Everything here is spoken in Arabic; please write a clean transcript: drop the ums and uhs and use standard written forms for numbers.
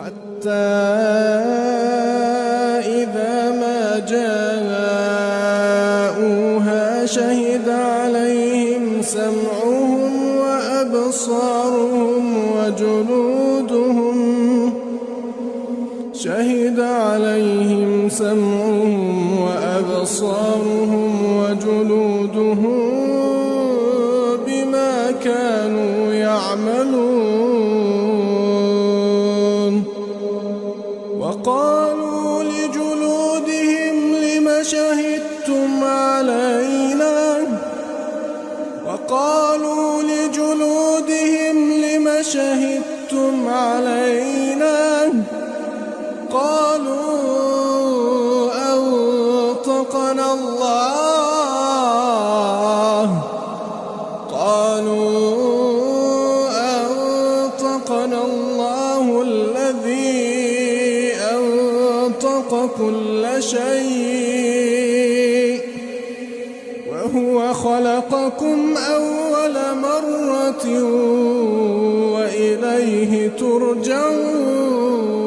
حتى إذا ما جاءوها شهد عليهم سمعهم وأبصارهم وجلودهم بما كانوا يعملون. وقالوا لجلودهم لم شهدتم علينا قالوا أنطقنا الله الذي أنطق كل شيء وهو خلقكم أول مرة وإليه ترجعون.